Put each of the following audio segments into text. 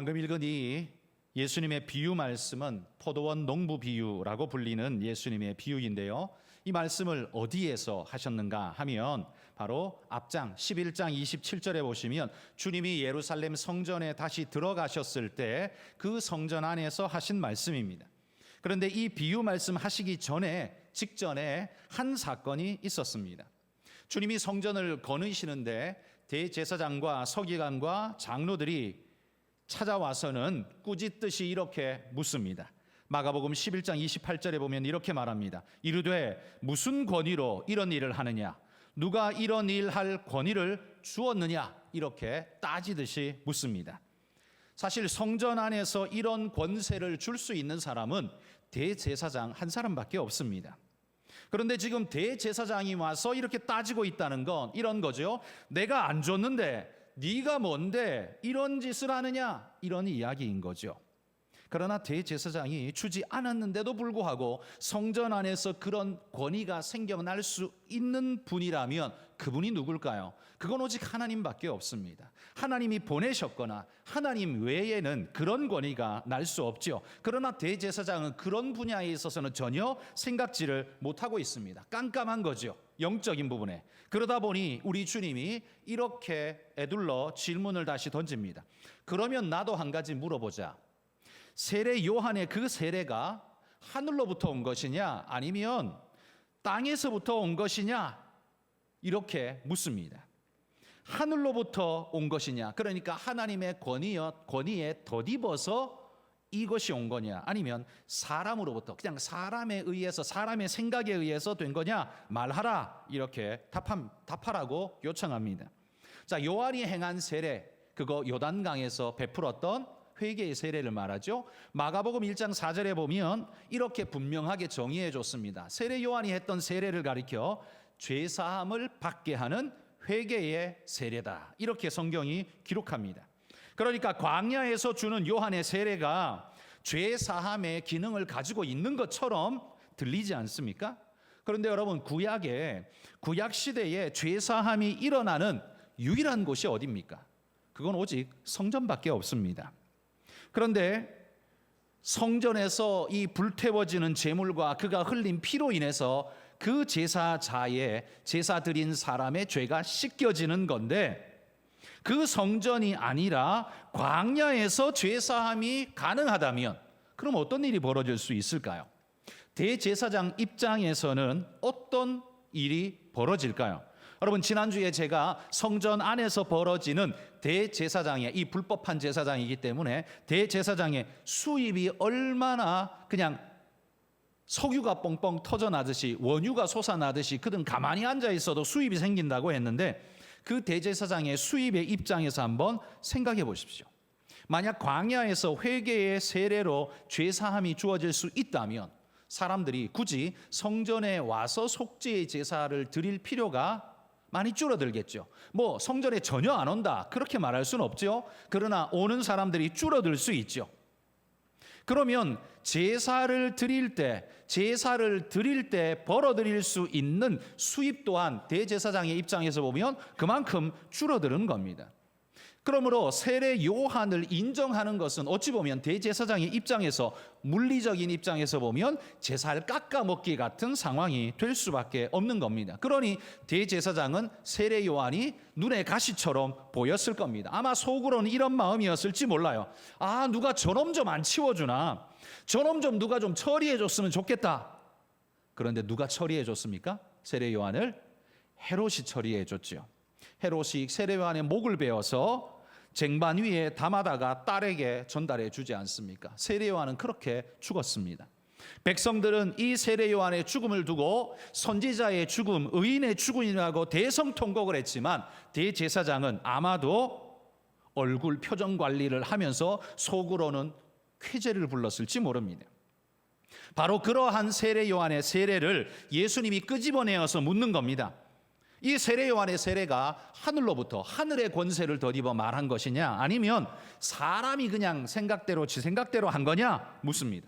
방금 읽은 이 예수님의 비유 말씀은 포도원 농부 비유라고 불리는 예수님의 비유인데요. 이 말씀을 어디에서 하셨는가 하면 바로 앞장 11장 27절에 보시면 주님이 예루살렘 성전에 다시 들어가셨을 때 그 성전 안에서 하신 말씀입니다. 그런데 이 비유 말씀 하시기 직전에 한 사건이 있었습니다. 주님이 성전을 거느시는데 대제사장과 서기관과 장로들이 찾아와서는 꾸짖듯이 이렇게 묻습니다. 마가복음 11장 28절에 보면 이렇게 말합니다. 이르되 무슨 권위로 이런 일을 하느냐? 누가 이런 일 할 권위를 주었느냐? 이렇게 따지듯이 묻습니다. 사실 성전 안에서 이런 권세를 줄 수 있는 사람은 대제사장 한 사람밖에 없습니다. 그런데 지금 대제사장이 와서 이렇게 따지고 있다는 건 이런 거죠. 내가 안 줬는데 네가 뭔데 이런 짓을 하느냐, 이런 이야기인 거죠. 그러나 대제사장이 주지 않았는데도 불구하고 성전 안에서 그런 권위가 생겨날 수 있는 분이라면 그분이 누굴까요? 그건 오직 하나님밖에 없습니다. 하나님이 보내셨거나 하나님 외에는 그런 권위가 날 수 없죠. 그러나 대제사장은 그런 분야에 있어서는 전혀 생각지를 못하고 있습니다. 깜깜한 거죠, 영적인 부분에. 그러다 보니 우리 주님이 이렇게 에둘러 질문을 다시 던집니다. 그러면 나도 한 가지 물어보자. 세례 요한의 그 세례가 하늘로부터 온 것이냐 아니면 땅에서부터 온 것이냐, 이렇게 묻습니다. 하늘로부터 온 것이냐, 그러니까 하나님의 권위에 덧입어서 이것이 온 거냐, 아니면 사람으로부터 그냥 사람에 의해서 사람의 생각에 의해서 된 거냐 말하라, 이렇게 답하라고 요청합니다. 자, 요한이 행한 세례, 그거 요단강에서 베풀었던 회개의 세례를 말하죠. 마가복음 1장 4절에 보면 이렇게 분명하게 정의해 줬습니다. 세례 요한이 했던 세례를 가리켜 죄사함을 받게 하는 회개의 세례다, 이렇게 성경이 기록합니다. 그러니까 광야에서 주는 요한의 세례가 죄사함의 기능을 가지고 있는 것처럼 들리지 않습니까? 그런데 여러분, 구약 시대에 죄사함이 일어나는 유일한 곳이 어디입니까? 그건 오직 성전밖에 없습니다. 그런데 성전에서 이 불태워지는 제물과 그가 흘린 피로 인해서 그 제사자의 제사 드린 사람의 죄가 씻겨지는 건데, 그 성전이 아니라 광야에서 죄사함이 가능하다면 그럼 어떤 일이 벌어질 수 있을까요? 대제사장 입장에서는 어떤 일이 벌어질까요? 여러분, 지난주에 제가 성전 안에서 벌어지는 대제사장의, 이 불법한 제사장이기 때문에 대제사장의 수입이 얼마나 그냥 석유가 뻥뻥 터져나듯이, 원유가 솟아나듯이 그든 가만히 앉아 있어도 수입이 생긴다고 했는데, 그 대제사장의 수입의 입장에서 한번 생각해 보십시오. 만약 광야에서 회개의 세례로 죄사함이 주어질 수 있다면 사람들이 굳이 성전에 와서 속죄의 제사를 드릴 필요가 많이 줄어들겠죠. 뭐 성전에 전혀 안 온다, 그렇게 말할 수는 없죠. 그러나 오는 사람들이 줄어들 수 있죠. 그러면 제사를 드릴 때 벌어들일 수 있는 수입 또한 대제사장의 입장에서 보면 그만큼 줄어드는 겁니다. 그러므로 세례 요한을 인정하는 것은 어찌 보면 대제사장의 입장에서, 물리적인 입장에서 보면 제사를 깎아먹기 같은 상황이 될 수밖에 없는 겁니다. 그러니 대제사장은 세례 요한이 눈에 가시처럼 보였을 겁니다. 아마 속으로는 이런 마음이었을지 몰라요. 아, 누가 저놈 좀 안 치워주나, 저놈 좀 누가 좀 처리해 줬으면 좋겠다. 그런데 누가 처리해 줬습니까? 세례 요한을 헤롯이 처리해 줬죠. 헤롯이 세례 요한의 목을 베어서 쟁반 위에 담아다가 딸에게 전달해 주지 않습니까? 세례 요한은 그렇게 죽었습니다. 백성들은 이 세례 요한의 죽음을 두고 선지자의 죽음, 의인의 죽음이라고 대성통곡을 했지만 대제사장은 아마도 얼굴 표정 관리를 하면서 속으로는 쾌재를 불렀을지 모릅니다. 바로 그러한 세례 요한의 세례를 예수님이 끄집어내어서 묻는 겁니다. 이 세례 요한의 세례가 하늘로부터, 하늘의 권세를 덧입어 말한 것이냐, 아니면 사람이 그냥 지 생각대로 한 거냐 묻습니다.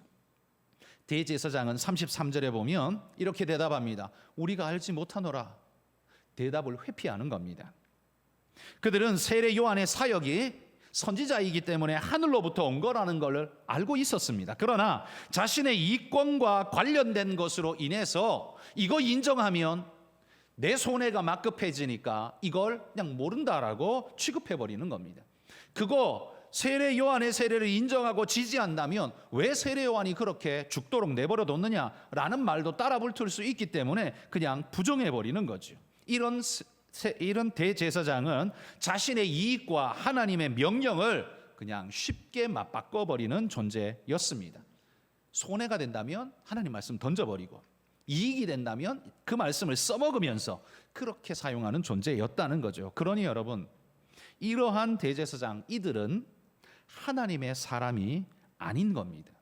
대제사장은 33절에 보면 이렇게 대답합니다. 우리가 알지 못하노라. 대답을 회피하는 겁니다. 그들은 세례 요한의 사역이 선지자이기 때문에 하늘로부터 온 거라는 걸 알고 있었습니다. 그러나 자신의 이권과 관련된 것으로 인해서 이거 인정하면 내 손해가 막급해지니까 이걸 그냥 모른다라고 취급해버리는 겁니다. 그거 세례 요한의 세례를 인정하고 지지한다면 왜 세례 요한이 그렇게 죽도록 내버려 뒀느냐라는 말도 따라 붙을 수 있기 때문에 그냥 부정해버리는 거죠. 이런 대제사장은 자신의 이익과 하나님의 명령을 그냥 쉽게 맞바꿔버리는 존재였습니다. 손해가 된다면 하나님 말씀 던져버리고 이익이 된다면 그 말씀을 써먹으면서 그렇게 사용하는 존재였다는 거죠. 그러니 여러분, 이러한 대제사장 이들은 하나님의 사람이 아닌 겁니다.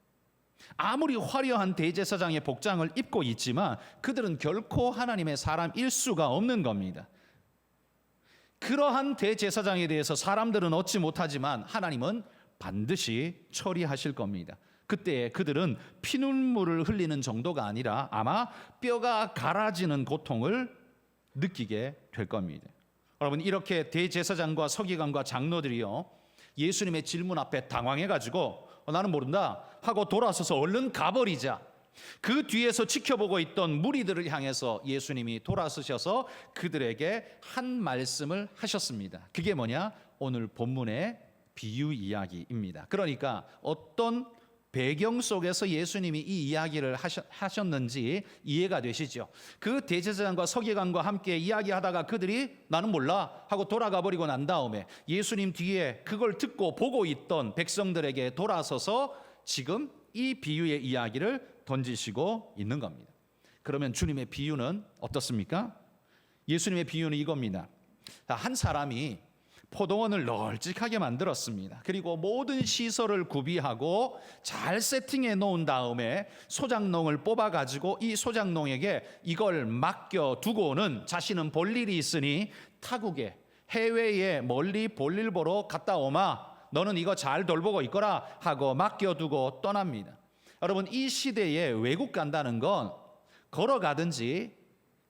아무리 화려한 대제사장의 복장을 입고 있지만 그들은 결코 하나님의 사람일 수가 없는 겁니다. 그러한 대제사장에 대해서 사람들은 얻지 못하지만 하나님은 반드시 처리하실 겁니다. 그때 그들은 피눈물을 흘리는 정도가 아니라 아마 뼈가 갈아지는 고통을 느끼게 될 겁니다. 여러분, 이렇게 대제사장과 서기관과 장로들이요, 예수님의 질문 앞에 당황해가지고 나는 모른다 하고 돌아서서 얼른 가버리자. 그 뒤에서 지켜보고 있던 무리들을 향해서 예수님이 돌아서셔서 그들에게 한 말씀을 하셨습니다. 그게 뭐냐? 오늘 본문의 비유 이야기입니다. 그러니까 어떤 배경 속에서 예수님이 이 이야기를 하셨는지 이해가 되시죠? 그 대제사장과 서기관과 함께 이야기하다가 그들이 나는 몰라 하고 돌아가 버리고 난 다음에 예수님 뒤에 그걸 듣고 보고 있던 백성들에게 돌아서서 지금 이 비유의 이야기를 던지시고 있는 겁니다. 그러면 주님의 비유는 어떻습니까? 예수님의 비유는 이겁니다. 한 사람이 포도원을 널찍하게 만들었습니다. 그리고 모든 시설을 구비하고 잘 세팅해 놓은 다음에 소작농을 뽑아가지고 이 소작농에게 이걸 맡겨두고는 자신은 볼 일이 있으니 타국에 해외에 멀리 볼일 보러 갔다 오마, 너는 이거 잘 돌보고 있거라 하고 맡겨두고 떠납니다. 여러분, 이 시대에 외국 간다는 건 걸어가든지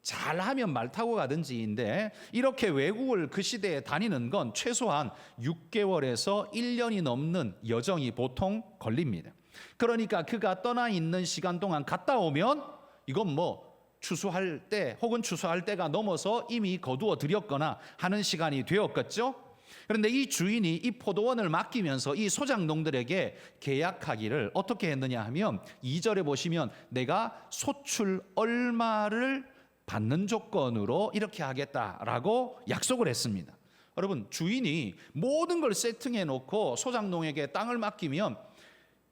잘하면 말 타고 가든지인데 이렇게 외국을 그 시대에 다니는 건 최소한 6개월에서 1년이 넘는 여정이 보통 걸립니다. 그러니까 그가 떠나 있는 시간 동안 갔다 오면 이건 뭐 추수할 때 혹은 추수할 때가 넘어서 이미 거두어 들였거나 하는 시간이 되었겠죠. 그런데 이 주인이 이 포도원을 맡기면서 이 소작농들에게 계약하기를 어떻게 했느냐 하면 2절에 보시면 내가 소출 얼마를 받는 조건으로 이렇게 하겠다라고 약속을 했습니다. 여러분, 주인이 모든 걸 세팅해 놓고 소작농에게 땅을 맡기면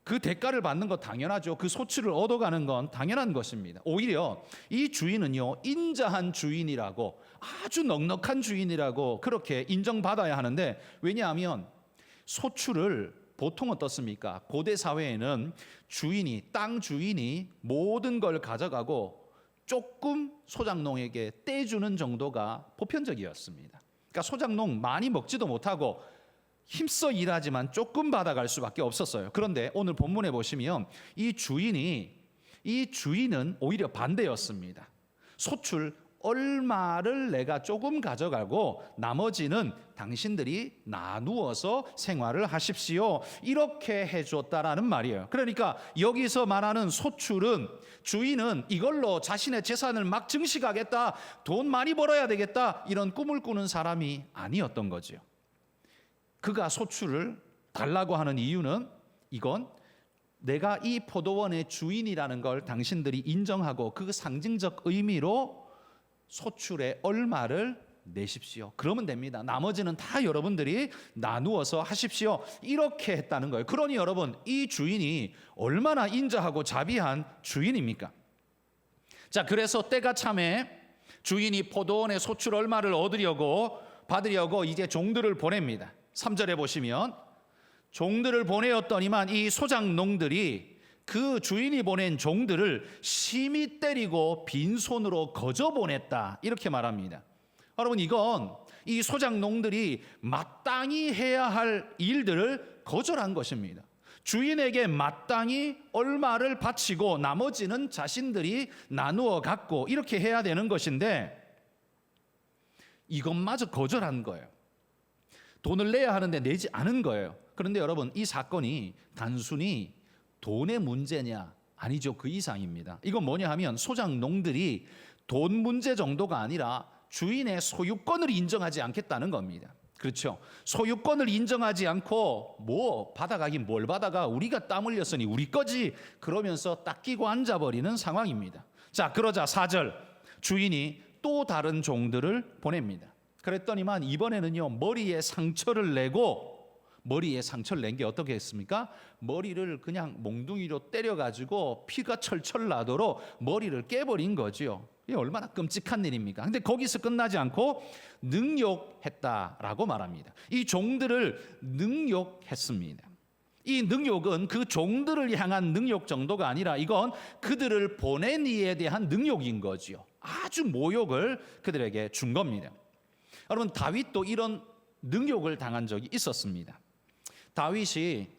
그 대가를 받는 거 당연하죠. 그 소출을 얻어가는 건 당연한 것입니다. 오히려 이 주인은요, 인자한 주인이라고, 아주 넉넉한 주인이라고 그렇게 인정받아야 하는데, 왜냐하면 소출을 보통 어떻습니까? 고대 사회에는 땅 주인이 모든 걸 가져가고 조금 소작농에게 떼주는 정도가 보편적이었습니다. 그러니까 소작농 많이 먹지도 못하고 힘써 일하지만 조금 받아갈 수밖에 없었어요. 그런데 오늘 본문에 보시면 이 주인은 오히려 반대였습니다. 소출 얼마를 내가 조금 가져가고 나머지는 당신들이 나누어서 생활을 하십시오, 이렇게 해줬다라는 말이에요. 그러니까 여기서 말하는 소출은 주인은 이걸로 자신의 재산을 막 증식하겠다, 돈 많이 벌어야 되겠다, 이런 꿈을 꾸는 사람이 아니었던 거죠. 그가 소출을 달라고 하는 이유는 이건 내가 이 포도원의 주인이라는 걸 당신들이 인정하고 그 상징적 의미로 소출의 얼마를 내십시오. 그러면 됩니다. 나머지는 다 여러분들이 나누어서 하십시오. 이렇게 했다는 거예요. 그러니 여러분, 이 주인이 얼마나 인자하고 자비한 주인입니까? 자, 그래서 때가 참에 주인이 포도원의 소출 얼마를 받으려고 이제 종들을 보냅니다. 3절에 보시면 종들을 보내었더니만 이 소작농들이 그 주인이 보낸 종들을 심히 때리고 빈손으로 거저 보냈다, 이렇게 말합니다. 여러분, 이건 이 소작농들이 마땅히 해야 할 일들을 거절한 것입니다. 주인에게 마땅히 얼마를 바치고 나머지는 자신들이 나누어 갖고 이렇게 해야 되는 것인데 이것마저 거절한 거예요. 돈을 내야 하는데 내지 않은 거예요. 그런데 여러분, 이 사건이 단순히 돈의 문제냐? 아니죠. 그 이상입니다. 이건 뭐냐 하면 소작농들이 돈 문제 정도가 아니라 주인의 소유권을 인정하지 않겠다는 겁니다. 그렇죠. 소유권을 인정하지 않고 뭐 받아가긴 뭘 받아가, 우리가 땀 흘렸으니 우리 거지 그러면서 딱 끼고 앉아버리는 상황입니다. 자, 그러자 4절, 주인이 또 다른 종들을 보냅니다. 그랬더니만 이번에는요, 머리에 상처를 낸 게 어떻게 했습니까? 머리를 그냥 몽둥이로 때려가지고 피가 철철 나도록 머리를 깨버린 거지요. 이게 얼마나 끔찍한 일입니까? 근데 거기서 끝나지 않고 능욕했다라고 말합니다. 이 종들을 능욕했습니다. 이 능욕은 그 종들을 향한 능욕 정도가 아니라 이건 그들을 보낸 이에 대한 능욕인 거지요. 아주 모욕을 그들에게 준 겁니다. 여러분, 다윗도 이런 능욕을 당한 적이 있었습니다. 다윗이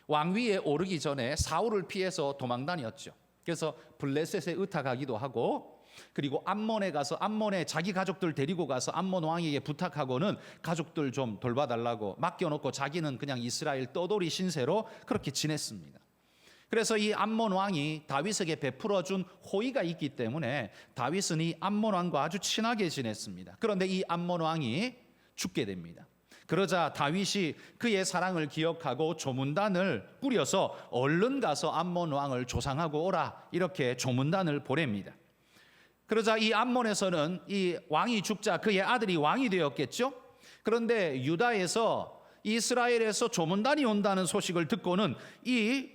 왕위에 오르기 전에 사울을 피해서 도망 다녔죠. 그래서 블레셋에 의탁하기도 하고, 그리고 암몬에 가서 암몬에 자기 가족들 데리고 가서 암몬 왕에게 부탁하고는 가족들 좀 돌봐달라고 맡겨놓고 자기는 그냥 이스라엘 떠돌이 신세로 그렇게 지냈습니다. 그래서 이 암몬 왕이 다윗에게 베풀어준 호의가 있기 때문에 다윗은 이 암몬 왕과 아주 친하게 지냈습니다. 그런데 이 암몬 왕이 죽게 됩니다. 그러자 다윗이 그의 사랑을 기억하고 조문단을 꾸려서 얼른 가서 암몬 왕을 조상하고 오라, 이렇게 조문단을 보냅니다. 그러자 이 암몬에서는 이 왕이 죽자 그의 아들이 왕이 되었겠죠. 그런데 유다에서 이스라엘에서 조문단이 온다는 소식을 듣고는 이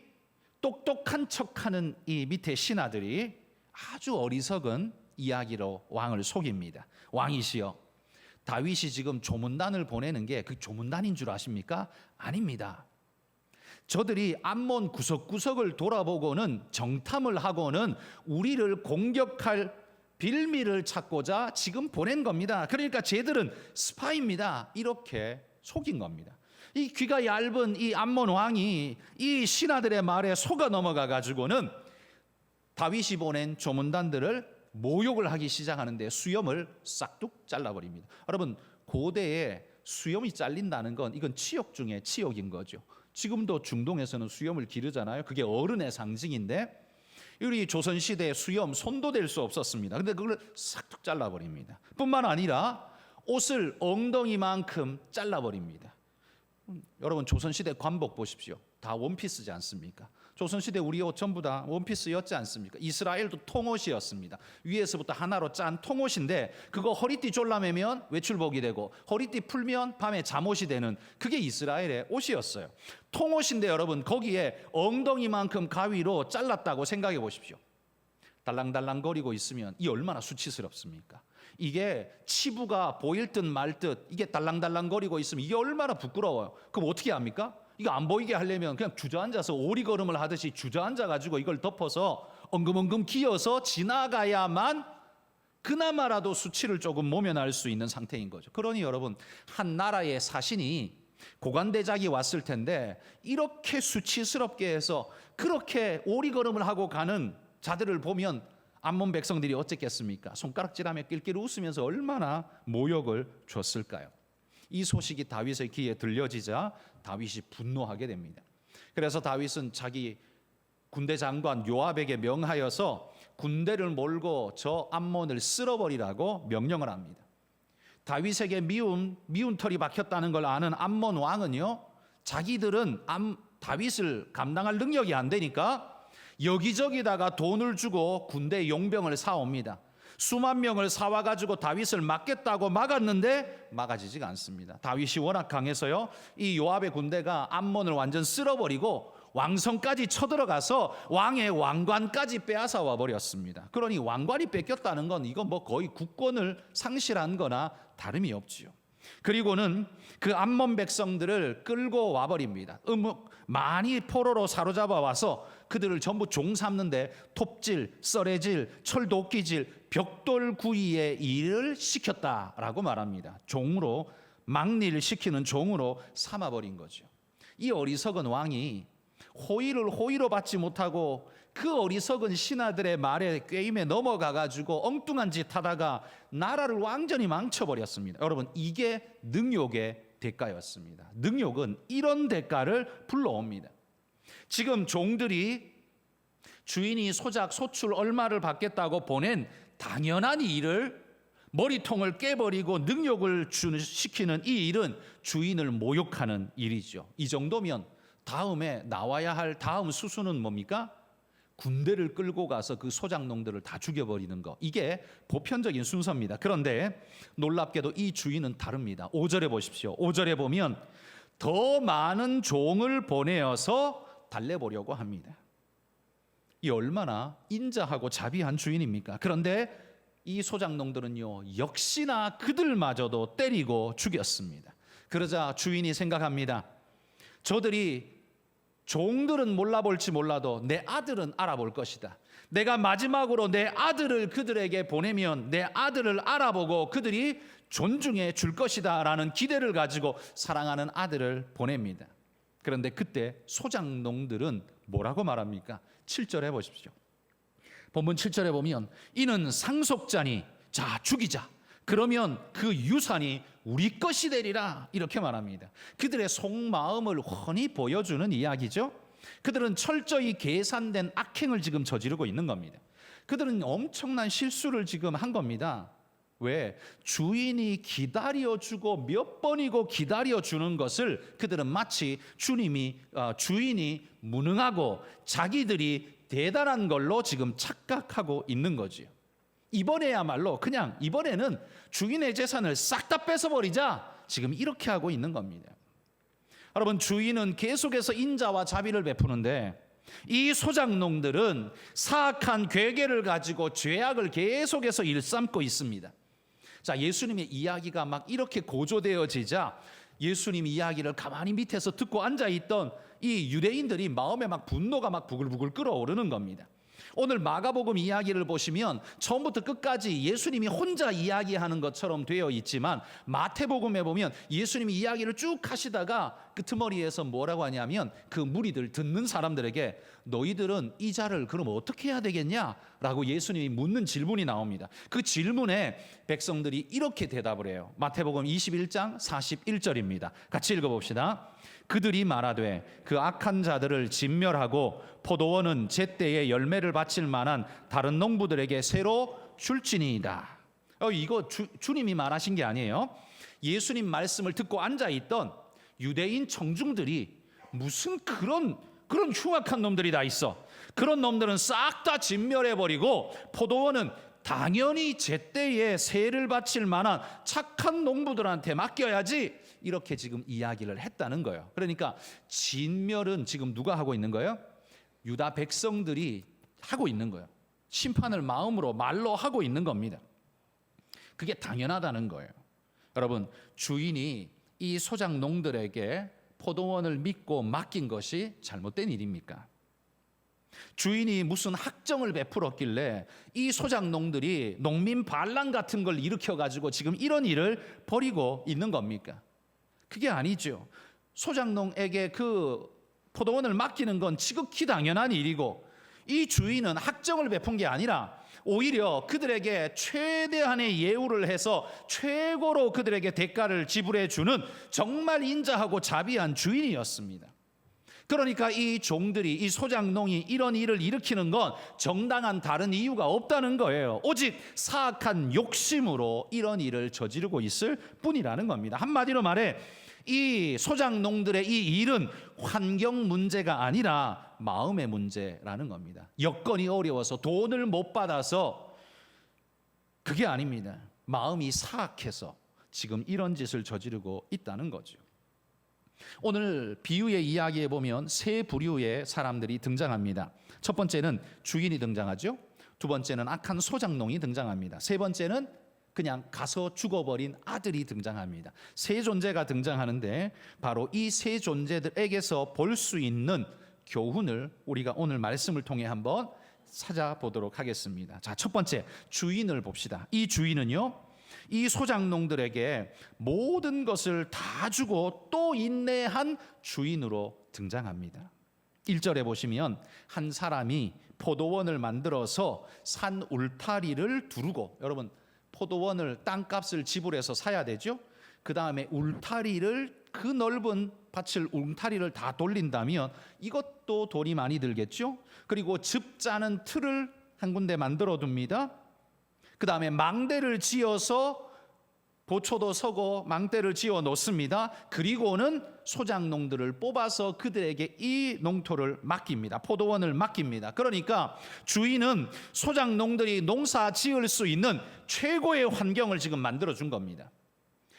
똑똑한 척하는 이 밑에 신하들이 아주 어리석은 이야기로 왕을 속입니다. 왕이시여, 다윗이 지금 조문단을 보내는 게 그 조문단인 줄 아십니까? 아닙니다. 저들이 암몬 구석구석을 돌아보고는 정탐을 하고는 우리를 공격할 빌미를 찾고자 지금 보낸 겁니다. 그러니까 쟤들은 스파입니다. 이렇게 속인 겁니다. 이 귀가 얇은 이 암몬 왕이 이 신하들의 말에 속아 넘어가 가지고는 다윗이 보낸 조문단들을 모욕을 하기 시작하는데 수염을 싹둑 잘라버립니다. 여러분, 고대에 수염이 잘린다는 건 이건 치욕 중에 치욕인 거죠. 지금도 중동에서는 수염을 기르잖아요. 그게 어른의 상징인데 우리 조선시대에 수염 손도 댈 수 없었습니다. 근데 그걸 싹둑 잘라버립니다. 뿐만 아니라 옷을 엉덩이만큼 잘라버립니다. 여러분, 조선시대 관복 보십시오. 다 원피스지 않습니까? 조선시대 우리 옷 전부 다 원피스였지 않습니까? 이스라엘도 통옷이었습니다. 위에서부터 하나로 짠 통옷인데 그거 허리띠 졸라매면 외출복이 되고 허리띠 풀면 밤에 잠옷이 되는, 그게 이스라엘의 옷이었어요. 통옷인데 여러분, 거기에 엉덩이만큼 가위로 잘랐다고 생각해 보십시오. 달랑달랑거리고 있으면 이 얼마나 수치스럽습니까? 이게 치부가 보일 듯 말 듯 이게 달랑달랑거리고 있으면 이게 얼마나 부끄러워요. 그럼 어떻게 합니까? 이거 안 보이게 하려면 그냥 주저앉아서 오리걸음을 하듯이 주저앉아가지고 이걸 덮어서 엉금엉금 기어서 지나가야만 그나마라도 수치를 조금 모면할 수 있는 상태인 거죠. 그러니 여러분, 한 나라의 사신이 고관대작이 왔을 텐데 이렇게 수치스럽게 해서 그렇게 오리걸음을 하고 가는 자들을 보면 암몬 백성들이 어쨌겠습니까? 손가락질하며 낄낄 웃으면서 얼마나 모욕을 줬을까요? 이 소식이 다윗의 귀에 들려지자 다윗이 분노하게 됩니다. 그래서 다윗은 자기 군대 장관 요압에게 명하여서 군대를 몰고 저 암몬을 쓸어버리라고 명령을 합니다. 다윗에게 미운 털이 박혔다는 걸 아는 암몬 왕은요, 자기들은 다윗을 감당할 능력이 안 되니까 여기저기다가 돈을 주고 군대 용병을 사옵니다. 수만 명을 사와가지고 다윗을 막겠다고 막았는데 막아지지가 않습니다. 다윗이 워낙 강해서요, 이 요압의 군대가 암몬을 완전 쓸어버리고 왕성까지 쳐들어가서 왕의 왕관까지 빼앗아와 버렸습니다. 그러니 왕관이 뺏겼다는 건 이건 뭐 거의 국권을 상실한 거나 다름이 없지요. 그리고는 그 암몬 백성들을 끌고 와버립니다. 많이 포로로 사로잡아 와서 그들을 전부 종 삼는데 톱질, 썰애질, 철도끼질, 벽돌 구이의 일을 시켰다라고 말합니다. 종으로, 막리를 시키는 종으로 삼아버린 거죠. 이 어리석은 왕이 호의를 호의로 받지 못하고 그 어리석은 신하들의 말에 꾀임에 넘어가가지고 엉뚱한 짓 하다가 나라를 완전히 망쳐버렸습니다. 여러분, 이게 능욕의 대가였습니다. 능욕은 이런 대가를 불러옵니다. 지금 종들이 주인이 소작 소출 얼마를 받겠다고 보낸 당연한 일을, 머리통을 깨버리고 능욕을 시키는 이 일은 주인을 모욕하는 일이죠. 이 정도면 다음에 나와야 할 다음 수순은 뭡니까? 군대를 끌고 가서 그 소작농들을 다 죽여버리는 거. 이게 보편적인 순서입니다. 그런데 놀랍게도 이 주인은 다릅니다. 5절에 보십시오. 5절에 보면 더 많은 종을 보내어서 달래보려고 합니다. 이 얼마나 인자하고 자비한 주인입니까? 그런데 이 소작농들은요, 역시나 그들마저도 때리고 죽였습니다. 그러자 주인이 생각합니다. 저들이, 종들은 몰라볼지 몰라도 내 아들은 알아볼 것이다. 내가 마지막으로 내 아들을 그들에게 보내면 내 아들을 알아보고 그들이 존중해 줄 것이다 라는 기대를 가지고 사랑하는 아들을 보냅니다. 그런데 그때 소작농들은 뭐라고 말합니까? 7절에 보십시오. 본문 7절에 보면 이는 상속자니 자 죽이자. 그러면 그 유산이 우리 것이 되리라, 이렇게 말합니다. 그들의 속마음을 훤히 보여주는 이야기죠. 그들은 철저히 계산된 악행을 지금 저지르고 있는 겁니다. 그들은 엄청난 실수를 지금 한 겁니다. 왜? 주인이 기다려주고 몇 번이고 기다려주는 것을 그들은 마치 주인이 무능하고 자기들이 대단한 걸로 지금 착각하고 있는 거지요. 이번에야말로 그냥 이번에는 주인의 재산을 싹 다 뺏어버리자, 지금 이렇게 하고 있는 겁니다. 여러분, 주인은 계속해서 인자와 자비를 베푸는데 이 소작농들은 사악한 괴계를 가지고 죄악을 계속해서 일삼고 있습니다. 자, 예수님의 이야기가 막 이렇게 고조되어지자 예수님 이야기를 가만히 밑에서 듣고 앉아있던 이 유대인들이 마음에 막 분노가 막 부글부글 끓어오르는 겁니다. 오늘 마가복음 이야기를 보시면 처음부터 끝까지 예수님이 혼자 이야기하는 것처럼 되어 있지만 마태복음에 보면 예수님이 이야기를 쭉 하시다가 끄트머리에서 뭐라고 하냐면 그 무리들, 듣는 사람들에게 너희들은 이 자를 그럼 어떻게 해야 되겠냐? 라고 예수님이 묻는 질문이 나옵니다. 그 질문에 백성들이 이렇게 대답을 해요. 마태복음 21장 41절입니다. 같이 읽어봅시다. 그들이 말하되 그 악한 자들을 진멸하고 포도원은 제때에 열매를 바칠 만한 다른 농부들에게 새로 줄지니이다. 이거 주님이 말하신 게 아니에요. 예수님 말씀을 듣고 앉아있던 유대인 청중들이 무슨 그런 흉악한 놈들이 다 있어. 그런 놈들은 싹 다 진멸해버리고 포도원은 당연히 제때에 새를 바칠 만한 착한 농부들한테 맡겨야지, 이렇게 지금 이야기를 했다는 거예요. 그러니까 진멸은 지금 누가 하고 있는 거예요? 유다 백성들이 하고 있는 거예요. 심판을 마음으로 말로 하고 있는 겁니다. 그게 당연하다는 거예요. 여러분, 주인이 이 소작농들에게 포도원을 믿고 맡긴 것이 잘못된 일입니까? 주인이 무슨 학정을 베풀었길래 이 소작농들이 농민 반란 같은 걸 일으켜가지고 지금 이런 일을 벌이고 있는 겁니까? 그게 아니죠. 소작농에게 그 포도원을 맡기는 건 지극히 당연한 일이고, 이 주인은 학정을 베푼 게 아니라 오히려 그들에게 최대한의 예우를 해서 최고로 그들에게 대가를 지불해 주는 정말 인자하고 자비한 주인이었습니다. 그러니까 이 종들이, 이 소작농이 이런 일을 일으키는 건 정당한 다른 이유가 없다는 거예요. 오직 사악한 욕심으로 이런 일을 저지르고 있을 뿐이라는 겁니다. 한마디로 말해 이 소작농들의 이 일은 환경 문제가 아니라 마음의 문제라는 겁니다. 여건이 어려워서 돈을 못 받아서 그게 아닙니다. 마음이 사악해서 지금 이런 짓을 저지르고 있다는 거죠. 오늘 비유의 이야기에 보면 세 부류의 사람들이 등장합니다. 첫 번째는 주인이 등장하죠. 두 번째는 악한 소작농이 등장합니다. 세 번째는 그냥 가서 죽어버린 아들이 등장합니다. 세 존재가 등장하는데 바로 이 세 존재들에게서 볼 수 있는 교훈을 우리가 오늘 말씀을 통해 한번 찾아보도록 하겠습니다. 자, 첫 번째 주인을 봅시다. 이 주인은요, 이 소작농들에게 모든 것을 다 주고 또 인내한 주인으로 등장합니다. 1절에 보시면 한 사람이 포도원을 만들어서 산 울타리를 두르고, 여러분 포도원을 땅값을 지불해서 사야 되죠. 그 다음에 울타리를, 그 넓은 밭을 울타리를 다 돌린다면 이것도 돈이 많이 들겠죠. 그리고 즙 짜는 틀을 한 군데 만들어 둡니다. 그 다음에 망대를 지어서 보초도 서고 망대를 지어 놓습니다. 그리고는 소작농들을 뽑아서 그들에게 이 농토를 맡깁니다. 포도원을 맡깁니다. 그러니까 주인은 소작농들이 농사 지을 수 있는 최고의 환경을 지금 만들어 준 겁니다.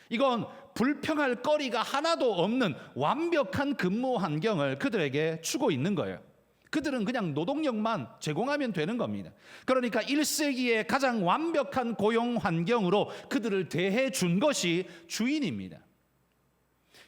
이건 불평할 거리가 하나도 없는 완벽한 근무 환경을 그들에게 주고 있는 거예요. 그들은 그냥 노동력만 제공하면 되는 겁니다. 그러니까 1세기의 가장 완벽한 고용 환경으로 그들을 대해 준 것이 주인입니다.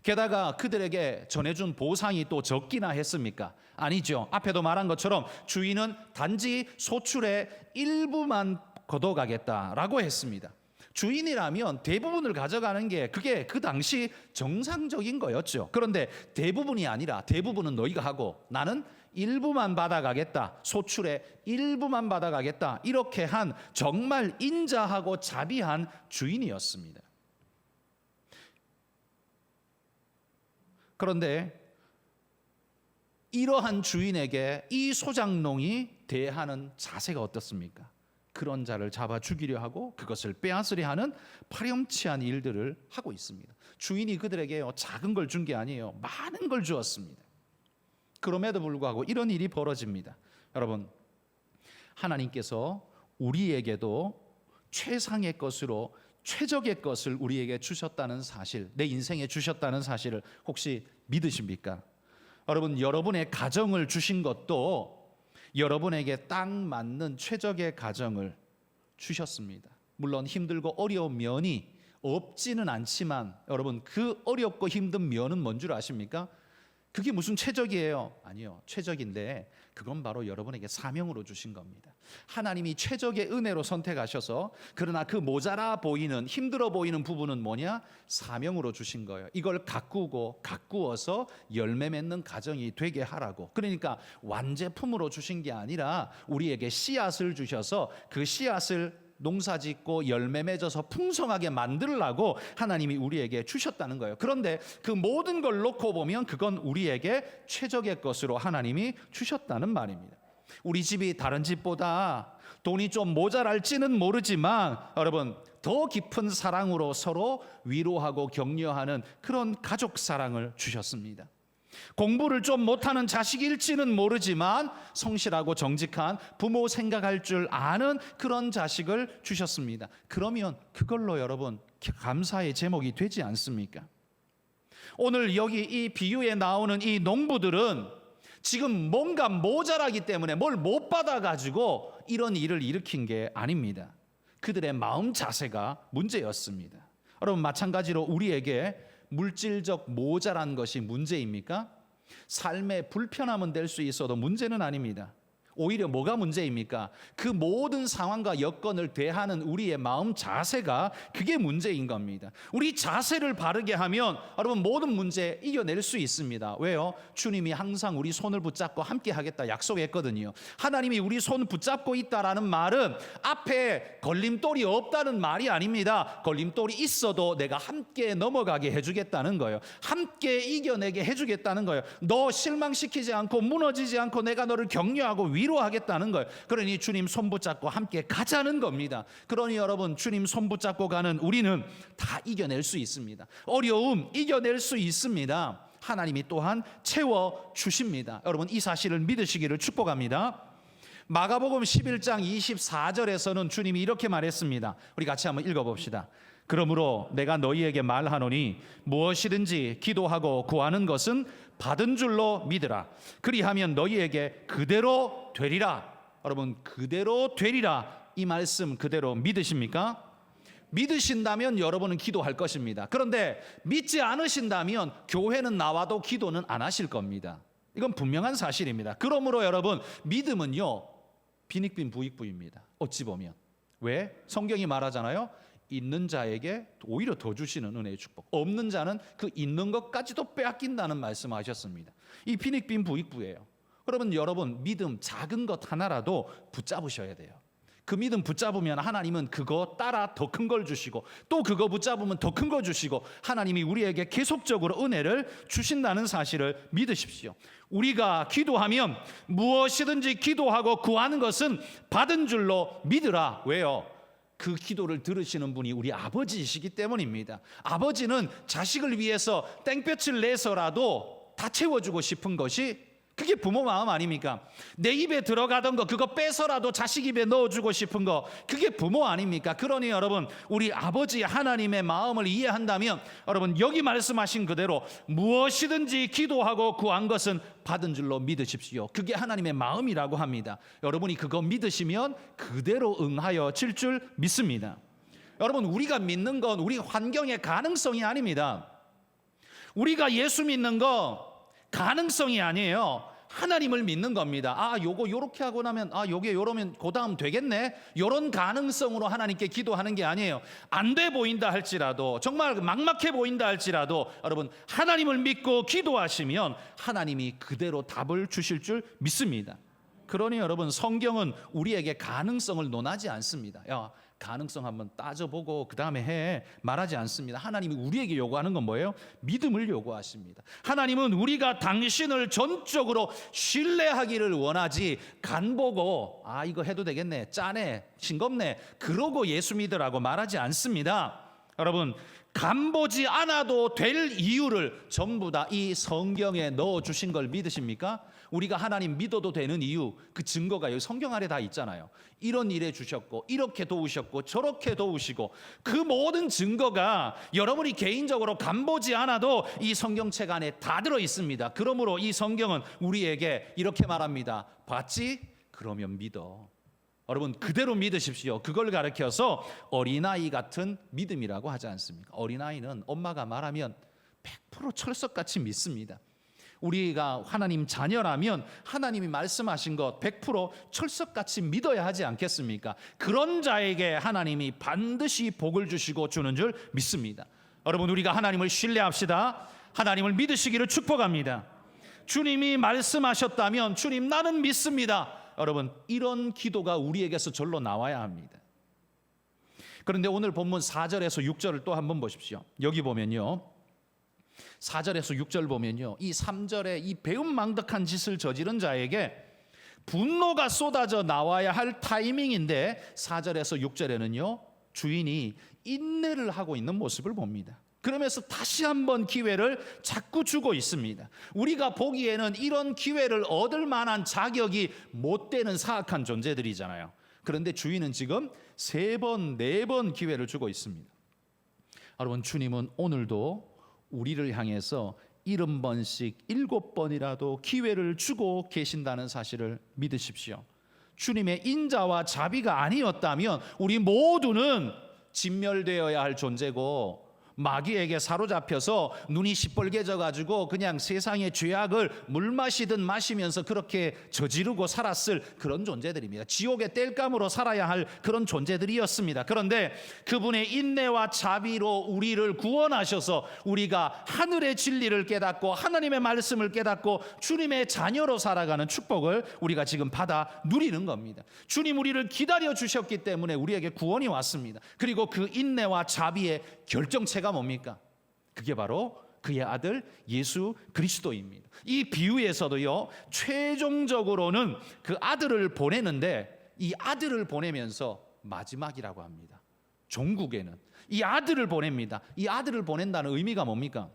게다가 그들에게 전해준 보상이 또 적기나 했습니까? 아니죠. 앞에도 말한 것처럼 주인은 단지 소출의 일부만 걷어가겠다라고 했습니다. 주인이라면 대부분을 가져가는 게 그게 그 당시 정상적인 거였죠. 그런데 대부분이 아니라 대부분은 너희가 하고 나는 일부만 받아가겠다. 소출의 일부만 받아가겠다. 이렇게 한 정말 인자하고 자비한 주인이었습니다. 그런데 이러한 주인에게 이 소작농이 대하는 자세가 어떻습니까? 그런 자를 잡아 죽이려 하고 그것을 빼앗으려 하는 파렴치한 일들을 하고 있습니다. 주인이 그들에게 작은 걸 준 게 아니에요. 많은 걸 주었습니다. 그럼에도 불구하고 이런 일이 벌어집니다. 여러분, 하나님께서 우리에게도 최상의 것으로 최적의 것을 우리에게 주셨다는 사실, 내 인생에 주셨다는 사실을 혹시 믿으십니까? 여러분, 여러분의 가정을 주신 것도 여러분에게 딱 맞는 최적의 가정을 주셨습니다. 물론 힘들고 어려운 면이 없지는 않지만 여러분, 그 어렵고 힘든 면은 뭔 줄 아십니까? 그게 무슨 최적이에요? 아니요, 최적인데 그건 바로 여러분에게 사명으로 주신 겁니다. 하나님이 최적의 은혜로 선택하셔서, 그러나 그 모자라 보이는, 힘들어 보이는 부분은 뭐냐? 사명으로 주신 거예요. 이걸 가꾸어서 열매 맺는 가정이 되게 하라고. 그러니까 완제품으로 주신 게 아니라 우리에게 씨앗을 주셔서 그 씨앗을 농사짓고 열매 맺어서 풍성하게 만들라고 하나님이 우리에게 주셨다는 거예요. 그런데 그 모든 걸 놓고 보면 그건 우리에게 최적의 것으로 하나님이 주셨다는 말입니다. 우리 집이 다른 집보다 돈이 좀 모자랄지는 모르지만 여러분, 더 깊은 사랑으로 서로 위로하고 격려하는 그런 가족 사랑을 주셨습니다. 공부를 좀 못하는 자식일지는 모르지만 성실하고 정직한 부모 생각할 줄 아는 그런 자식을 주셨습니다. 그러면 그걸로 여러분 감사의 제목이 되지 않습니까? 오늘 여기 이 비유에 나오는 이 농부들은 지금 뭔가 모자라기 때문에 뭘 못 받아가지고 이런 일을 일으킨 게 아닙니다. 그들의 마음 자세가 문제였습니다. 여러분, 마찬가지로 우리에게 물질적 모자란 것이 문제입니까? 삶의 불편함은 될 수 있어도 문제는 아닙니다. 오히려 뭐가 문제입니까? 그 모든 상황과 여건을 대하는 우리의 마음 자세가, 그게 문제인 겁니다. 우리 자세를 바르게 하면 여러분 모든 문제 이겨낼 수 있습니다. 왜요? 주님이 항상 우리 손을 붙잡고 함께 하겠다 약속했거든요. 하나님이 우리 손 붙잡고 있다라는 말은 앞에 걸림돌이 없다는 말이 아닙니다. 걸림돌이 있어도 내가 함께 넘어가게 해주겠다는 거예요. 함께 이겨내게 해주겠다는 거예요. 너 실망시키지 않고 무너지지 않고 내가 너를 격려하고 위로하겠다는 거예요. 그러니 주님 손 붙잡고 함께 가자는 겁니다. 그러니 여러분, 주님 손 붙잡고 가는 우리는 다 이겨낼 수 있습니다. 어려움 이겨낼 수 있습니다. 하나님이 또한 채워주십니다. 여러분, 이 사실을 믿으시기를 축복합니다. 마가복음 11장 24절에서는 주님이 이렇게 말했습니다. 우리 같이 한번 읽어봅시다. 그러므로 내가 너희에게 말하노니 무엇이든지 기도하고 구하는 것은 받은 줄로 믿으라. 그리하면 너희에게 그대로 되리라. 여러분, 그대로 되리라. 이 말씀 그대로 믿으십니까? 믿으신다면 여러분은 기도할 것입니다. 그런데 믿지 않으신다면 교회는 나와도 기도는 안 하실 겁니다. 이건 분명한 사실입니다. 그러므로 여러분, 믿음은요 빈익빈 부익부입니다. 어찌 보면. 왜? 성경이 말하잖아요. 있는 자에게 오히려 더 주시는 은혜의 축복, 없는 자는 그 있는 것까지도 빼앗긴다는 말씀하셨습니다. 이 빈익빈 부익부예요. 그러면 여러분 믿음 작은 것 하나라도 붙잡으셔야 돼요. 그 믿음 붙잡으면 하나님은 그거 따라 더 큰 걸 주시고 또 그거 붙잡으면 더 큰 거 주시고 하나님이 우리에게 계속적으로 은혜를 주신다는 사실을 믿으십시오. 우리가 기도하면 무엇이든지 기도하고 구하는 것은 받은 줄로 믿으라. 왜요? 그 기도를 들으시는 분이 우리 아버지이시기 때문입니다. 아버지는 자식을 위해서 땡볕을 내서라도 다 채워주고 싶은 것이 그게 부모 마음 아닙니까? 내 입에 들어가던 거 그거 빼서라도 자식 입에 넣어주고 싶은 거 그게 부모 아닙니까? 그러니 여러분 우리 아버지 하나님의 마음을 이해한다면 여러분 여기 말씀하신 그대로 무엇이든지 기도하고 구한 것은 받은 줄로 믿으십시오. 그게 하나님의 마음이라고 합니다. 여러분이 그거 믿으시면 그대로 응하여 질 줄 믿습니다. 여러분 우리가 믿는 건 우리 환경의 가능성이 아닙니다. 우리가 예수 믿는 거 가능성이 아니에요. 하나님을 믿는 겁니다. 아, 요거 요렇게 하고 나면 요게 요러면 그다음 되겠네. 요런 가능성으로 하나님께 기도하는 게 아니에요. 안 돼 보인다 할지라도 정말 막막해 보인다 할지라도 여러분 하나님을 믿고 기도하시면 하나님이 그대로 답을 주실 줄 믿습니다. 그러니 여러분 성경은 우리에게 가능성을 논하지 않습니다. 야, 가능성 한번 따져보고 그 다음에 해 말하지 않습니다. 하나님이 우리에게 요구하는 건 뭐예요? 믿음을 요구하십니다. 하나님은 우리가 당신을 전적으로 신뢰하기를 원하지 간 보고 이거 해도 되겠네, 짜네, 싱겁네 그러고 예수 믿으라고 말하지 않습니다. 여러분 간 보지 않아도 될 이유를 전부 다 이 성경에 넣어주신 걸 믿으십니까? 우리가 하나님 믿어도 되는 이유 그 증거가 여기 성경 아래 다 있잖아요. 이런 일에 주셨고 이렇게 도우셨고 저렇게 도우시고 그 모든 증거가 여러분이 개인적으로 간보지 않아도 이 성경책 안에 다 들어 있습니다. 그러므로 이 성경은 우리에게 이렇게 말합니다. 봤지? 그러면 믿어. 여러분 그대로 믿으십시오. 그걸 가르쳐서 어린아이 같은 믿음이라고 하지 않습니까? 어린아이는 엄마가 말하면 100% 철석같이 믿습니다. 우리가 하나님 자녀라면 하나님이 말씀하신 것 100% 철석같이 믿어야 하지 않겠습니까? 그런 자에게 하나님이 반드시 복을 주시고 주는 줄 믿습니다. 여러분 우리가 하나님을 신뢰합시다. 하나님을 믿으시기를 축복합니다. 주님이 말씀하셨다면 주님 나는 믿습니다. 여러분 이런 기도가 우리에게서 절로 나와야 합니다. 그런데 오늘 본문 4절에서 6절을 또 한번 보십시오. 여기 보면요 4절에서 6절 보면요 이 3절에 이 배은망덕한 짓을 저지른 자에게 분노가 쏟아져 나와야 할 타이밍인데 4절에서 6절에는요 주인이 인내를 하고 있는 모습을 봅니다. 그러면서 다시 한번 기회를 자꾸 주고 있습니다. 우리가 보기에는 이런 기회를 얻을 만한 자격이 못 되는 사악한 존재들이잖아요. 그런데 주인은 지금 3번, 4번 기회를 주고 있습니다. 여러분 주님은 오늘도 우리를 향해서 70번씩 7번이라도 기회를 주고 계신다는 사실을 믿으십시오. 주님의 인자와 자비가 아니었다면 우리 모두는 진멸되어야 할 존재고 마귀에게 사로잡혀서 눈이 시뻘개져 가지고 그냥 세상의 죄악을 물 마시듯 마시면서 그렇게 저지르고 살았을 그런 존재들입니다. 지옥의 땔감으로 살아야 할 그런 존재들이었습니다. 그런데 그분의 인내와 자비로 우리를 구원하셔서 우리가 하늘의 진리를 깨닫고 하나님의 말씀을 깨닫고 주님의 자녀로 살아가는 축복을 우리가 지금 받아 누리는 겁니다. 주님 우리를 기다려 주셨기 때문에 우리에게 구원이 왔습니다. 그리고 그 인내와 자비의 결정체가 뭡니까? 그게 바로 그의 아들 예수 그리스도입니다. 이 비유에서도요 최종적으로는 그 아들을 보내는데 이 아들을 보내면서 마지막이라고 합니다. 종국에는 이 아들을 보냅니다. 이 아들을 보낸다는 의미가 뭡니까?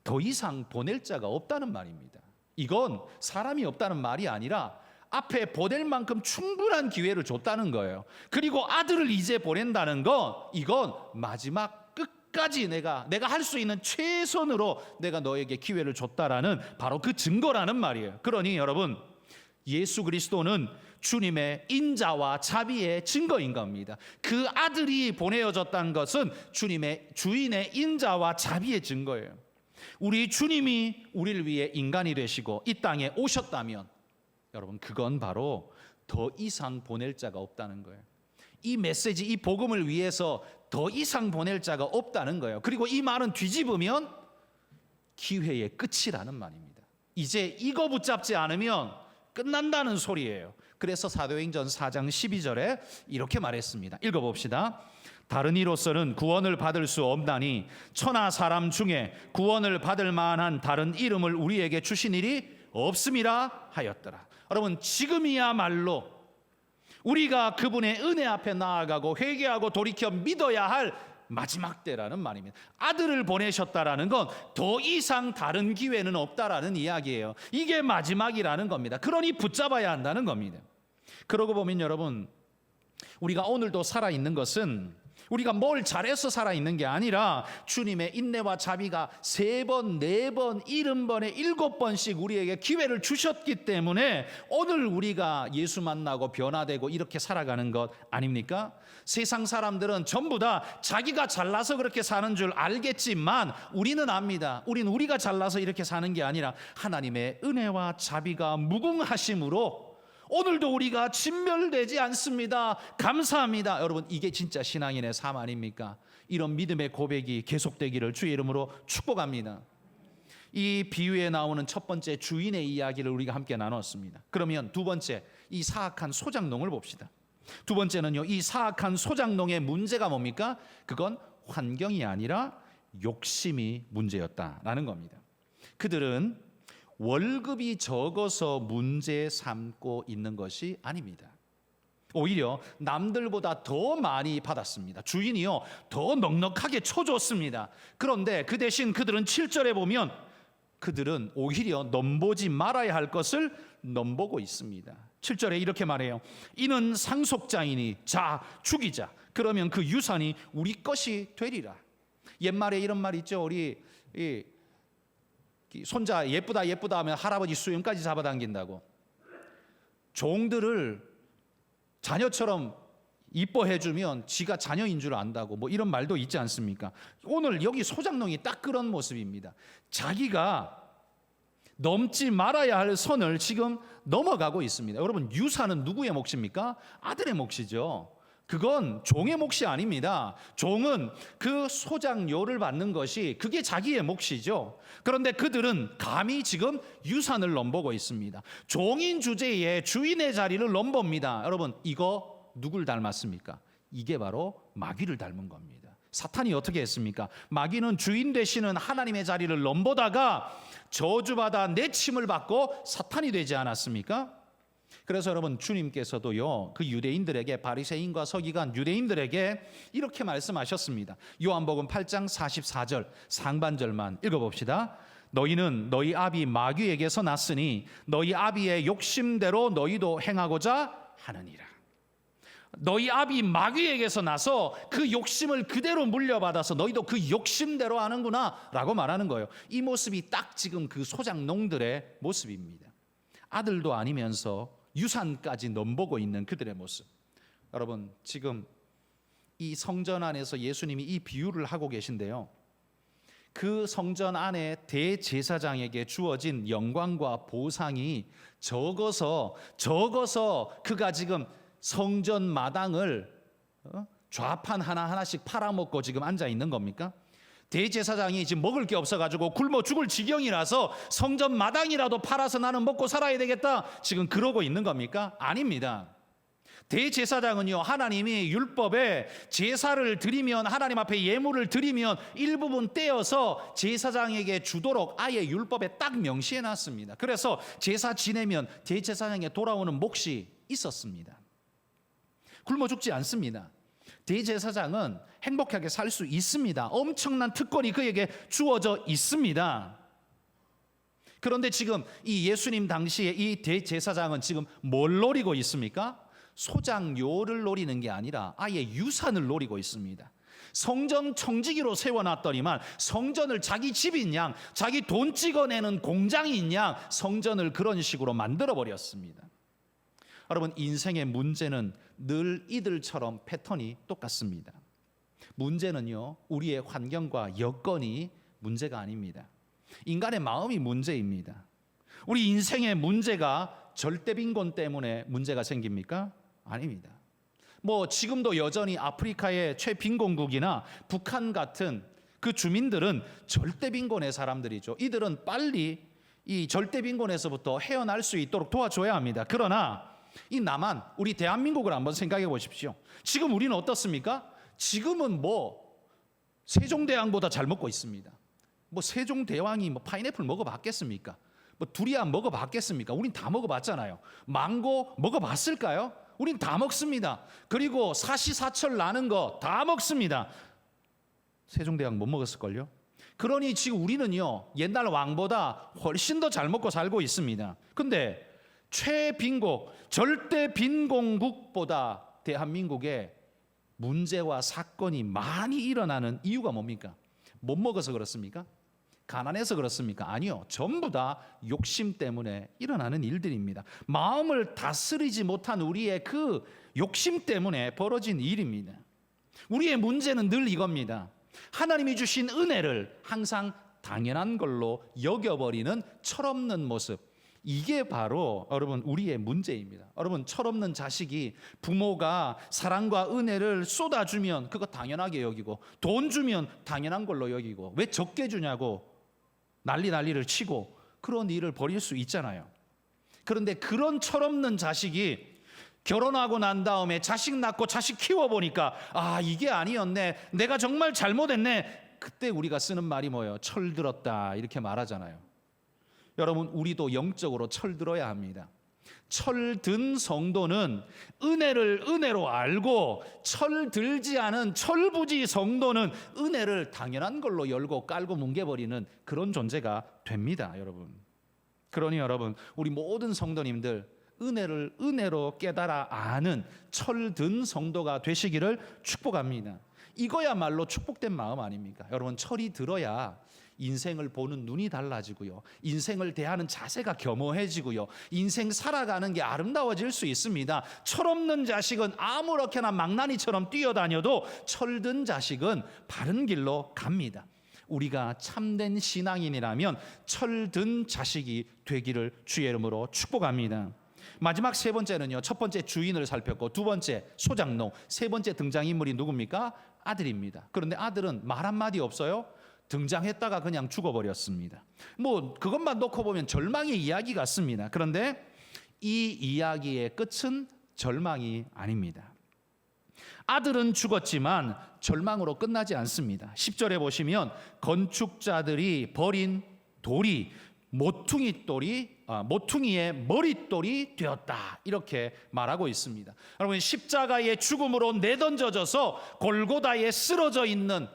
더 이상 보낼 자가 없다는 말입니다. 이건 사람이 없다는 말이 아니라 앞에 보낼 만큼 충분한 기회를 줬다는 거예요. 그리고 아들을 이제 보낸다는 건 이건 마지막 끝까지 내가 할 수 있는 최선으로 내가 너에게 기회를 줬다라는 바로 그 증거라는 말이에요. 그러니 여러분 예수 그리스도는 주님의 인자와 자비의 증거인 겁니다. 그 아들이 보내어졌다는 것은 주인의 인자와 자비의 증거예요. 우리 주님이 우리를 위해 인간이 되시고 이 땅에 오셨다면 여러분 그건 바로 더 이상 보낼 자가 없다는 거예요. 이 메시지, 이 복음을 위해서 더 이상 보낼 자가 없다는 거예요. 그리고 이 말은 뒤집으면 기회의 끝이라는 말입니다. 이제 이거 붙잡지 않으면 끝난다는 소리예요. 그래서 사도행전 4장 12절에 이렇게 말했습니다. 읽어봅시다. 다른 이로서는 구원을 받을 수 없나니 천하 사람 중에 구원을 받을 만한 다른 이름을 우리에게 주신 일이 없음이라 하였더라. 여러분, 지금이야말로 우리가 그분의 은혜 앞에 나아가고 회개하고 돌이켜 믿어야 할 마지막 때라는 말입니다. 아들을 보내셨다라는 건 더 이상 다른 기회는 없다라는 이야기예요. 이게 마지막이라는 겁니다. 그러니 붙잡아야 한다는 겁니다. 그러고 보면 여러분, 우리가 오늘도 살아있는 것은 우리가 뭘 잘해서 살아있는 게 아니라 주님의 인내와 자비가 3번, 4번, 70번에 7번씩 우리에게 기회를 주셨기 때문에 오늘 우리가 예수 만나고 변화되고 이렇게 살아가는 것 아닙니까? 세상 사람들은 전부 다 자기가 잘나서 그렇게 사는 줄 알겠지만 우리는 압니다. 우리가 잘나서 이렇게 사는 게 아니라 하나님의 은혜와 자비가 무궁하심으로 오늘도 우리가 진멸되지 않습니다. 감사합니다. 여러분, 이게 진짜 신앙인의 삶 아닙니까? 이런 믿음의 고백이 계속되기를 주의 이름으로 축복합니다. 이 비유에 나오는 첫 번째 주인의 이야기를 우리가 함께 나눴습니다. 그러면 두 번째, 이 사악한 소작농을 봅시다. 두 번째는요, 이 사악한 소작농의 문제가 뭡니까? 그건 환경이 아니라 욕심이 문제였다라는 겁니다. 그들은 월급이 적어서 문제 삼고 있는 것이 아닙니다. 오히려 남들보다 더 많이 받았습니다. 주인이요, 더 넉넉하게 쳐줬습니다. 그런데 그 대신 그들은 7절에 보면 그들은 오히려 넘보지 말아야 할 것을 넘보고 있습니다. 7절에 이렇게 말해요. 이는 상속자이니 자 죽이자. 그러면 그 유산이 우리 것이 되리라. 옛말에 이런 말 있죠. 우리 손자 예쁘다 하면 할아버지 수염까지 잡아당긴다고. 종들을 자녀처럼 이뻐해주면 지가 자녀인 줄 안다고, 뭐 이런 말도 있지 않습니까? 오늘 여기 소작농이 딱 그런 모습입니다. 자기가 넘지 말아야 할 선을 지금 넘어가고 있습니다. 여러분, 유산은 누구의 몫입니까? 아들의 몫이죠. 그건 종의 몫이 아닙니다. 종은 그 소작료를 받는 것이 그게 자기의 몫이죠. 그런데 그들은 감히 지금 유산을 넘보고 있습니다. 종인 주제에 주인의 자리를 넘봅니다. 여러분, 이거 누굴 닮았습니까? 이게 바로 마귀를 닮은 겁니다. 사탄이 어떻게 했습니까? 마귀는 주인 되시는 하나님의 자리를 넘보다가 저주받아 내침을 받고 사탄이 되지 않았습니까? 그래서 여러분, 주님께서도요, 그 유대인들에게, 바리새인과 서기관 유대인들에게 이렇게 말씀하셨습니다. 요한복음 8장 44절 상반절만 읽어봅시다. 너희는 너희 아비 마귀에게서 났으니 너희 아비의 욕심대로 너희도 행하고자 하느니라. 너희 아비 마귀에게서 나서 그 욕심을 그대로 물려받아서 너희도 그 욕심대로 하는구나 라고 말하는 거예요. 이 모습이 딱 지금 그 소작농들의 모습입니다. 아들도 아니면서 유산까지 넘보고 있는 그들의 모습. 여러분, 지금 이 성전 안에서 예수님이 이 비유를 하고 계신데요, 그 성전 안에 대제사장에게 주어진 영광과 보상이 적어서 그가 지금 성전 마당을 좌판 하나하나씩 팔아먹고 지금 앉아 있는 겁니까? 대제사장이 지금 먹을 게 없어가지고 굶어 죽을 지경이라서 성전 마당이라도 팔아서 나는 먹고 살아야 되겠다 지금 그러고 있는 겁니까? 아닙니다. 대제사장은요, 하나님이 율법에 제사를 드리면, 하나님 앞에 예물을 드리면 일부분 떼어서 제사장에게 주도록 아예 율법에 딱 명시해 놨습니다. 그래서 제사 지내면 대제사장에게 돌아오는 몫이 있었습니다. 굶어 죽지 않습니다. 대제사장은 행복하게 살 수 있습니다. 엄청난 특권이 그에게 주어져 있습니다. 그런데 지금 이 예수님 당시에 이 대제사장은 지금 뭘 노리고 있습니까? 소작료를 노리는 게 아니라 아예 유산을 노리고 있습니다. 성전 청지기로 세워놨더니만 성전을 자기 집인 양, 자기 돈 찍어내는 공장인 양 성전을 그런 식으로 만들어버렸습니다. 여러분, 인생의 문제는 늘 이들처럼 패턴이 똑같습니다. 문제는요, 우리의 환경과 여건이 문제가 아닙니다. 인간의 마음이 문제입니다. 우리 인생의 문제가 절대빈곤 때문에 문제가 생깁니까? 아닙니다. 뭐 지금도 여전히 아프리카의 최빈곤국이나 북한 같은 그 주민들은 절대빈곤의 사람들이죠. 이들은 빨리 이 절대 빈곤에서부터 헤어날 수 있도록 도와줘야 합니다. 그러나 이 남한, 우리 대한민국을 한번 생각해 보십시오. 지금 우리는 어떻습니까? 지금은 세종대왕보다 잘 먹고 있습니다. 세종대왕이 파인애플 먹어봤겠습니까? 두리안 먹어봤겠습니까? 우린 다 먹어봤잖아요. 망고 먹어봤을까요? 우린 다 먹습니다. 그리고 사시사철 나는 거 다 먹습니다. 세종대왕 못 먹었을걸요? 그러니 지금 우리는요, 옛날 왕보다 훨씬 더 잘 먹고 살고 있습니다. 근데 최빈국, 절대 빈곤국보다 대한민국에 문제와 사건이 많이 일어나는 이유가 뭡니까? 못 먹어서 그렇습니까? 가난해서 그렇습니까? 아니요. 전부 다 욕심 때문에 일어나는 일들입니다. 마음을 다스리지 못한 우리의 그 욕심 때문에 벌어진 일입니다. 우리의 문제는 늘 이겁니다. 하나님이 주신 은혜를 항상 당연한 걸로 여겨버리는 철없는 모습. 이게 바로 여러분 우리의 문제입니다. 여러분, 철없는 자식이 부모가 사랑과 은혜를 쏟아주면 그거 당연하게 여기고, 돈 주면 당연한 걸로 여기고, 왜 적게 주냐고 난리를 치고 그런 일을 벌일 수 있잖아요. 그런데 그런 철없는 자식이 결혼하고 난 다음에 자식 낳고 자식 키워보니까 이게 아니었네, 내가 정말 잘못했네, 그때 우리가 쓰는 말이 뭐예요? 철들었다, 이렇게 말하잖아요. 여러분, 우리도 영적으로 철들어야 합니다. 철든 성도는 은혜를 은혜로 알고, 철들지 않은 철부지 성도는 은혜를 당연한 걸로 열고 깔고 뭉개버리는 그런 존재가 됩니다, 여러분. 그러니 여러분, 우리 모든 성도님들 은혜를 은혜로 깨달아 아는 철든 성도가 되시기를 축복합니다. 이거야말로 축복된 마음 아닙니까? 여러분, 철이 들어야 인생을 보는 눈이 달라지고요, 인생을 대하는 자세가 겸허해지고요, 인생 살아가는 게 아름다워질 수 있습니다. 철없는 자식은 아무렇게나 망나니처럼 뛰어다녀도 철든 자식은 바른 길로 갑니다. 우리가 참된 신앙인이라면 철든 자식이 되기를 주의 이름으로 축복합니다. 마지막 세 번째는요, 첫 번째 주인을 살폈고, 두 번째 소장농, 세 번째 등장인물이 누굽니까? 아들입니다. 그런데 아들은 말 한마디 없어요. 등장했다가 그냥 죽어버렸습니다. 그것만 놓고 보면 절망의 이야기 같습니다. 그런데 이 이야기의 끝은 절망이 아닙니다. 아들은 죽었지만 절망으로 끝나지 않습니다. 10절에 보시면 건축자들이 버린 돌이 모퉁이의 머릿돌이 되었다, 이렇게 말하고 있습니다. 여러분, 십자가의 죽음으로 내던져져서 골고다에 쓰러져 있는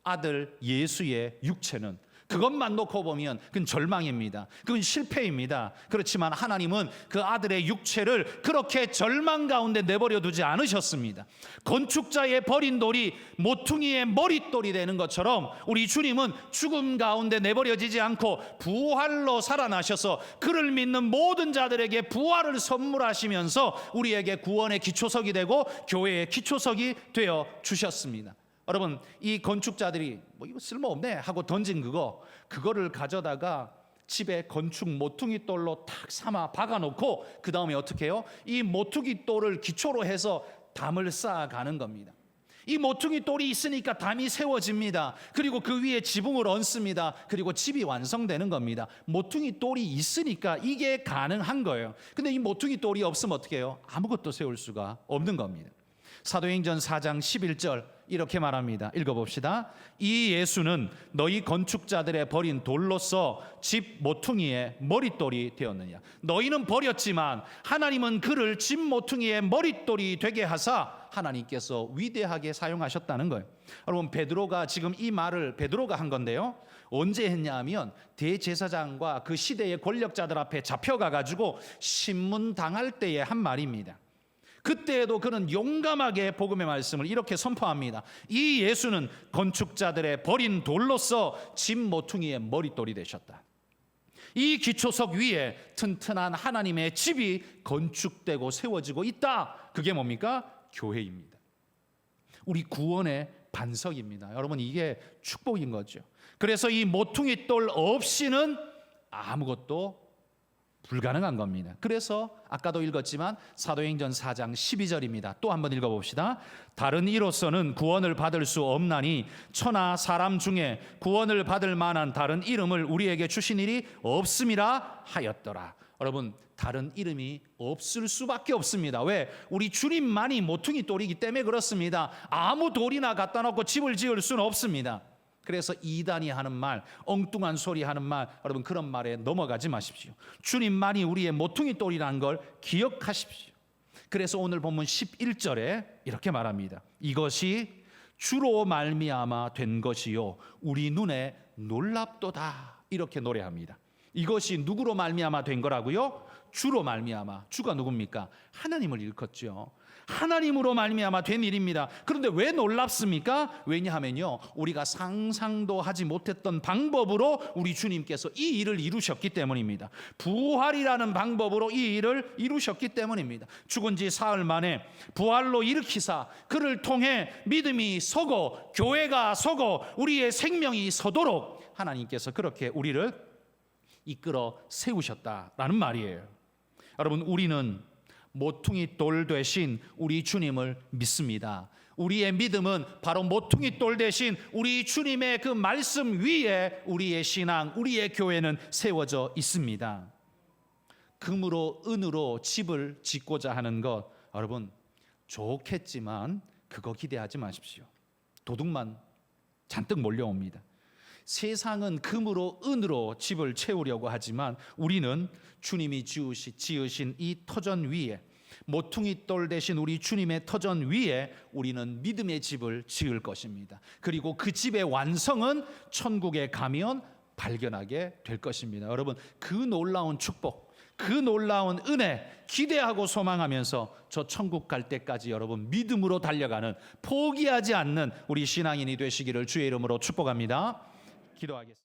아들 예수의 육체는, 그것만 놓고 보면 그건 절망입니다. 그건 실패입니다. 그렇지만 하나님은 그 아들의 육체를 그렇게 절망 가운데 내버려 두지 않으셨습니다. 건축자의 버린 돌이 모퉁이의 머릿돌이 되는 것처럼 우리 주님은 죽음 가운데 내버려지지 않고 부활로 살아나셔서 그를 믿는 모든 자들에게 부활을 선물하시면서 우리에게 구원의 기초석이 되고 교회의 기초석이 되어 주셨습니다. 여러분, 이 건축자들이 이거 쓸모없네 하고 던진 그거를 가져다가 집에 건축 모퉁이 돌로 탁 삼아 박아놓고, 그 다음에 어떻게 해요? 이 모퉁이 돌을 기초로 해서 담을 쌓아가는 겁니다. 이 모퉁이 돌이 있으니까 담이 세워집니다. 그리고 그 위에 지붕을 얹습니다. 그리고 집이 완성되는 겁니다. 모퉁이 돌이 있으니까 이게 가능한 거예요. 근데 이 모퉁이 돌이 없으면 어떻게 해요? 아무것도 세울 수가 없는 겁니다. 사도행전 4장 11절 이렇게 말합니다. 읽어봅시다. 이 예수는 너희 건축자들의 버린 돌로서 집 모퉁이의 머릿돌이 되었느냐. 너희는 버렸지만 하나님은 그를 집 모퉁이의 머릿돌이 되게 하사 하나님께서 위대하게 사용하셨다는 거예요. 여러분, 베드로가 지금 이 말을 베드로가 한 건데요, 언제 했냐 하면 대제사장과 그 시대의 권력자들 앞에 잡혀가 가지고 신문당할 때에 한 말입니다. 그때에도 그는 용감하게 복음의 말씀을 이렇게 선포합니다. 이 예수는 건축자들의 버린 돌로서 집 모퉁이의 머릿돌이 되셨다. 이 기초석 위에 튼튼한 하나님의 집이 건축되고 세워지고 있다. 그게 뭡니까? 교회입니다. 우리 구원의 반석입니다. 여러분, 이게 축복인 거죠. 그래서 이 모퉁이 돌 없이는 아무것도 불가능한 겁니다. 그래서 아까도 읽었지만 사도행전 4장 12절입니다. 또 한번 읽어봅시다. 다른 이로서는 구원을 받을 수 없나니 천하 사람 중에 구원을 받을 만한 다른 이름을 우리에게 주신 일이 없음이라 하였더라. 여러분, 다른 이름이 없을 수밖에 없습니다. 왜? 우리 주님만이 모퉁이 돌이기 때문에 그렇습니다. 아무 돌이나 갖다 놓고 집을 지을 수는 없습니다. 그래서 이단이 하는 말, 엉뚱한 소리 하는 말, 여러분 그런 말에 넘어가지 마십시오. 주님만이 우리의 모퉁이 돌이라는 걸 기억하십시오. 그래서 오늘 본문 11절에 이렇게 말합니다. 이것이 주로 말미암아 된 것이요 우리 눈에 놀랍도다. 이렇게 노래합니다. 이것이 누구로 말미암아 된 거라고요? 주로 말미암아. 주가 누굽니까? 하나님을 일컫죠. 하나님으로 말미암아 된 일입니다. 그런데 왜 놀랍습니까? 왜냐하면요, 우리가 상상도 하지 못했던 방법으로 우리 주님께서 이 일을 이루셨기 때문입니다. 부활이라는 방법으로 이 일을 이루셨기 때문입니다. 죽은 지 사흘 만에 부활로 일으키사 그를 통해 믿음이 서고 교회가 서고 우리의 생명이 서도록 하나님께서 그렇게 우리를 이끌어 세우셨다라는 말이에요. 여러분, 우리는 모퉁이 돌 되신 우리 주님을 믿습니다. 우리의 믿음은 바로 모퉁이 돌 되신 우리 주님의 그 말씀 위에 우리의 신앙, 우리의 교회는 세워져 있습니다. 금으로 은으로 집을 짓고자 하는 것, 여러분 좋겠지만 그거 기대하지 마십시오. 도둑만 잔뜩 몰려옵니다. 세상은 금으로 은으로 집을 채우려고 하지만 우리는 주님이 지으신 이 터전 위에, 모퉁이 돌 대신 우리 주님의 터전 위에 우리는 믿음의 집을 지을 것입니다. 그리고 그 집의 완성은 천국에 가면 발견하게 될 것입니다. 여러분, 그 놀라운 축복, 그 놀라운 은혜 기대하고 소망하면서 저 천국 갈 때까지 여러분 믿음으로 달려가는, 포기하지 않는 우리 신앙인이 되시기를 주의 이름으로 축복합니다. 기도하겠습니다.